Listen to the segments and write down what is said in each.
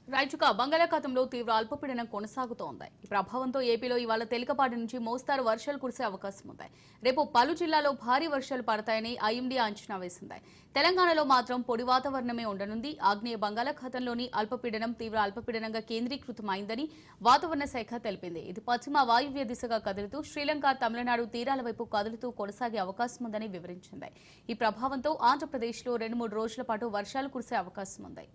రాయచుక బంగాళాఖాతంలో తీవ్ర అల్పపీడనం కొనసాగుతోంది. ఈ ప్రభావంతో ఏపీలో ఇవాళ తేలికపాటి నుంచి మోస్తారు వర్షాలు కురిసే అవకాశం ఉంది. రేపు పలు జిల్లాల్లో భారీ వర్షాలు పడతాయని ఐఎండీ అంచనా వేసింది. తెలంగాణలో మాత్రం పొడి వాతావరణమే ఉండనుంది. ఆగ్నేయ బంగాళాఖాతంలోని అల్పపీడనం తీవ్ర అల్పపీడనంగా కేంద్రీకృతమైందని వాతావరణ శాఖ తెలిపింది. ఇది పశ్చిమ వాయువ్య దిశగా కదులుతూ శ్రీలంక, తమిళనాడు తీరాల వైపు కదులుతూ కొనసాగే అవకాశం ఉందని వివరించింది. ఈ ప్రభావంతో ఆంధ్రప్రదేశ్లో 2-3 రోజుల పాటు వర్షాలు కురిసే అవకాశం ఉంది.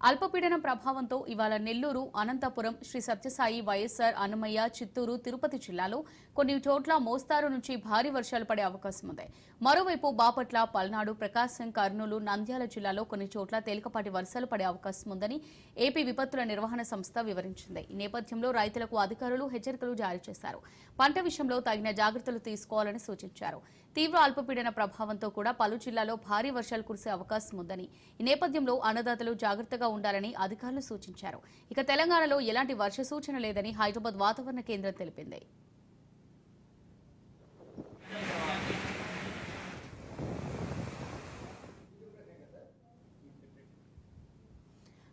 అల్పపీడనం ప్రభావంతో ఇవాళ నెల్లూరు, అనంతపురం, శ్రీ సత్యసాయి, వైఎస్సార్, అన్నమయ్య, చిత్తూరు, తిరుపతి జిల్లాలో కొన్ని చోట్ల మోస్తారు నుంచి భారీ వర్షాలు పడే అవకాశం ఉంది. మరోవైపు బాపట్ల, పల్నాడు, ప్రకాశం, కర్నూలు, నంద్యాల జిల్లాలో కొన్ని చోట్ల తేలికపాటి వర్షాలు పడే అవకాశం ఉందని ఏపీ విపత్తుల నిర్వహణ సంస్థ వివరించింది. ఈ నేపథ్యంలో రైతులకు అధికారులు హెచ్చరికలు జారీ చేశారు. పంట విషయంలో తగిన జాగ్రత్తలు తీసుకోవాలని సూచించారు. తీవ్ర అల్పపీడన ప్రభావంతో కూడా పలు జిల్లాలో భారీ వర్షాలు కురిసే అవకాశం ఉందని, ఈ నేపథ్యంలో అన్నదాతలు జాగ్రత్తగా ఉండాలని అధికారులు సూచించారు. ఇక తెలంగాణలో ఎలాంటి వర్ష సూచన లేదని హైదరాబాద్ వాతావరణ కేంద్రం తెలిపింది.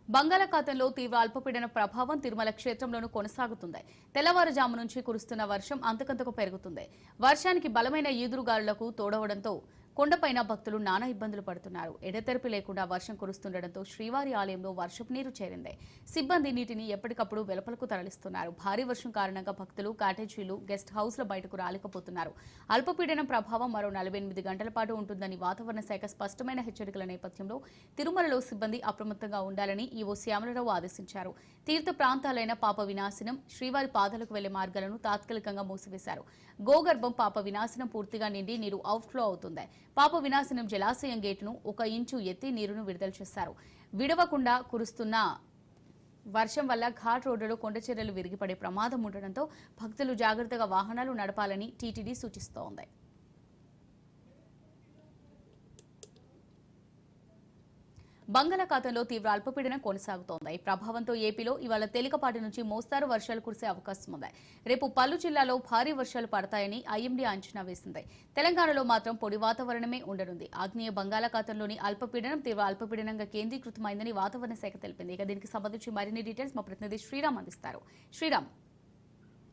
బంగాళాఖాతంలో తీవ్ర అల్పపీడన ప్రభావం తిరుమల క్షేత్రంలోనూ కొనసాగుతుంది. తెల్లవారుజాము నుంచి కురుస్తున్న వర్షం అంతకంతకు పెరుగుతుంది. వర్షానికి బలమైన ఈదురుగాలులకు తోడవడంతో కొండపైన భక్తులు నానా ఇబ్బందులు పడుతున్నారు. ఎడతెరిపి లేకుండా వర్షం కురుస్తుండటంతో శ్రీవారి ఆలయంలో వర్షపు నీరు చేరింది. సిబ్బంది నీటిని ఎప్పటికప్పుడు వెలుపలకు తరలిస్తున్నారు. భారీ వర్షం కారణంగా భక్తులు కాటేజీలు, గెస్ట్ హౌస్ల బయటకు రాలేకపోతున్నారు. అల్పపీడనం ప్రభావం మరో 48 గంటల పాటు ఉంటుందని వాతావరణ శాఖ స్పష్టమైన హెచ్చరికల నేపథ్యంలో తిరుమలలో సిబ్బంది అప్రమత్తంగా ఉండాలని ఈవో శ్యామలరావు ఆదేశించారు. తీర్థ ప్రాంతాలైన పాప వినాశనం, శ్రీవారి పాదాలకు వెళ్లే మార్గాలను తాత్కాలికంగా మూసివేశారు. గోగర్భం పాప వినాశనం పూర్తిగా నిండి నీరు అవుట్ఫ్లో అవుతుంది. పాప వినాశనం జలాశయం గేటును 1 ఇంచు ఎత్తి నీరును విడుదల చేశారు. విడవకుండా కురుస్తున్న వర్షం వల్ల ఘాట్ రోడ్డులో కొండచెర్యలు విరిగిపడే ప్రమాదం ఉండడంతో భక్తులు జాగ్రత్తగా వాహనాలు నడపాలని టీటీడీ సూచిస్తోంది. బంగాళాఖాతంలో తీవ్ర అల్పపీడనం కొనసాగుతోంది. ఈ ప్రభావంతో ఏపీలో ఇవాళ తేలికపాటి నుంచి మోస్తారు వర్షాలు కురిసే అవకాశం ఉంది. రేపు పలు జిల్లాల్లో భారీ వర్షాలు పడతాయని ఐఎండీ అంచనా వేసింది. తెలంగాణలో మాత్రం పొడి వాతావరణమే ఉండనుంది. ఆగ్నేయ బంగాళాఖాతంలోని అల్పపీడనం తీవ్ర అల్పపీడనంగా కేంద్రీకృతమైందని వాతావరణ శాఖ తెలిపింది. ఇక దీనికి సంబంధించి మరిన్ని డీటెయిల్స్ మా ప్రతినిధి శ్రీరామ్ అందిస్తారు. శ్రీరామ్.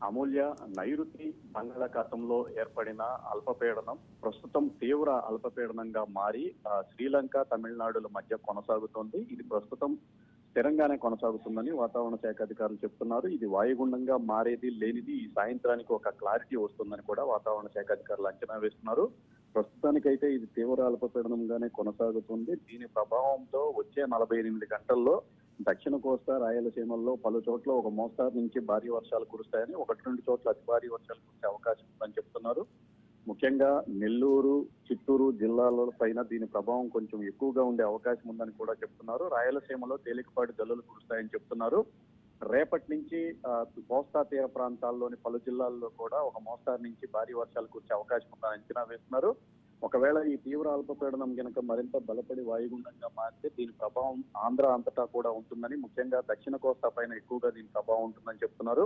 అమూల్య, నైరుతి బంగాళాఖాతంలో ఏర్పడిన అల్పపీడనం ప్రస్తుతం తీవ్ర అల్పపీడనంగా మారి శ్రీలంక, తమిళనాడుల మధ్య కొనసాగుతోంది. ఇది ప్రస్తుతం స్థిరంగానే కొనసాగుతుందని వాతావరణ శాఖ అధికారులు చెప్తున్నారు. ఇది వాయుగుండంగా మారేది లేనిది ఈ సాయంత్రానికి ఒక క్లారిటీ వస్తుందని కూడా వాతావరణ శాఖ అధికారులు అంచనా వేస్తున్నారు. ప్రస్తుతానికైతే ఇది తీవ్ర అల్పపీడనంగానే కొనసాగుతుంది. దీని ప్రభావంతో వచ్చే 48 గంటల్లో దక్షిణ కోస్తా, రాయలసీమల్లో పలు చోట్ల ఒక మోస్తారు నుంచి భారీ వర్షాలు కురుస్తాయని, 1-2 చోట్ల అతి భారీ వర్షాలు కురిసే అవకాశం ఉందని చెప్తున్నారు. ముఖ్యంగా నెల్లూరు, చిత్తూరు జిల్లాల పైన దీని ప్రభావం కొంచెం ఎక్కువగా ఉండే అవకాశం ఉందని కూడా చెప్తున్నారు. రాయలసీమలో తేలికపాటి జల్లులు కురుస్తాయని చెప్తున్నారు. రేపటి నుంచి కోస్తా తీర ప్రాంతాల్లోని పలు జిల్లాల్లో కూడా ఒక మోస్తారు నుంచి భారీ వర్షాలు కురిసే అవకాశం ఉందని అంచనా వేస్తున్నారు. ఒకవేళ ఈ తీవ్ర అల్పపీడనం కనుక మరింత బలపడి వాయుగుండంగా మారితే దీని ప్రభావం ఆంధ్ర అంతటా కూడా ఉంటుందని, ముఖ్యంగా దక్షిణ కోస్తా పైన ఎక్కువగా దీని ప్రభావం ఉంటుందని చెప్తున్నారు.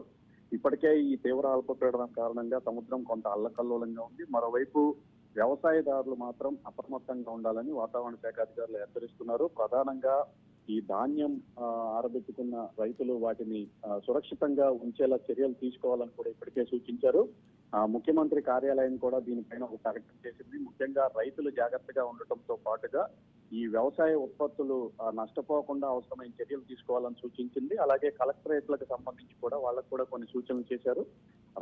ఇప్పటికే ఈ తీవ్ర అల్పపీడనం కారణంగా సముద్రం కొంత అల్లకల్లోలంగా ఉంది. మరోవైపు వ్యవసాయదారులు మాత్రం అప్రమత్తంగా ఉండాలని వాతావరణ శాఖ అధికారులు హెచ్చరిస్తున్నారు. ప్రధానంగా ఈ ధాన్యం ఆరబెట్టుకున్న రైతులు వాటిని సురక్షితంగా ఉంచేలా చర్యలు తీసుకోవాలని కూడా ఇప్పటికే సూచించారు. ముఖ్యమంత్రి కార్యాలయం కూడా దీనిపైన ఒక ప్రకటన చేసింది. ముఖ్యంగా రైతులు జాగ్రత్తగా ఉండటంతో పాటుగా ఈ వ్యవసాయ ఉత్పత్తులు నష్టపోకుండా అవసరమైన చర్యలు తీసుకోవాలని సూచించింది. అలాగే కలెక్టరేట్లకు సంబంధించి కూడా వాళ్ళకు కూడా కొన్ని సూచనలు చేశారు.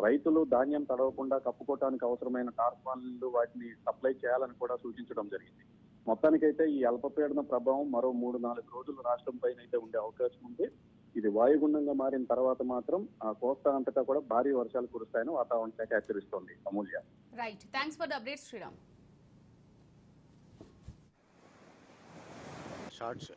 రైతులు ధాన్యం తడవకుండా కప్పుకోవడానికి అవసరమైన టార్పాలిన్లు వాటిని సప్లై చేయాలని కూడా సూచించడం జరిగింది. మొత్తానికైతే ఈ అల్పపీడన ప్రభావం మరో 3-4 రోజులు రాష్ట్రం పైన అయితే ఉండే అవకాశం ఉంది. ఇది వాయుగుండంగా మారిన తర్వాత మాత్రం కోస్తా అంతటా కూడా భారీ వర్షాలు కురుస్తాయని వాతావరణ శాఖ హెచ్చరిస్తోంది. Amulya. Right, thanks for the update Sriram. Shorts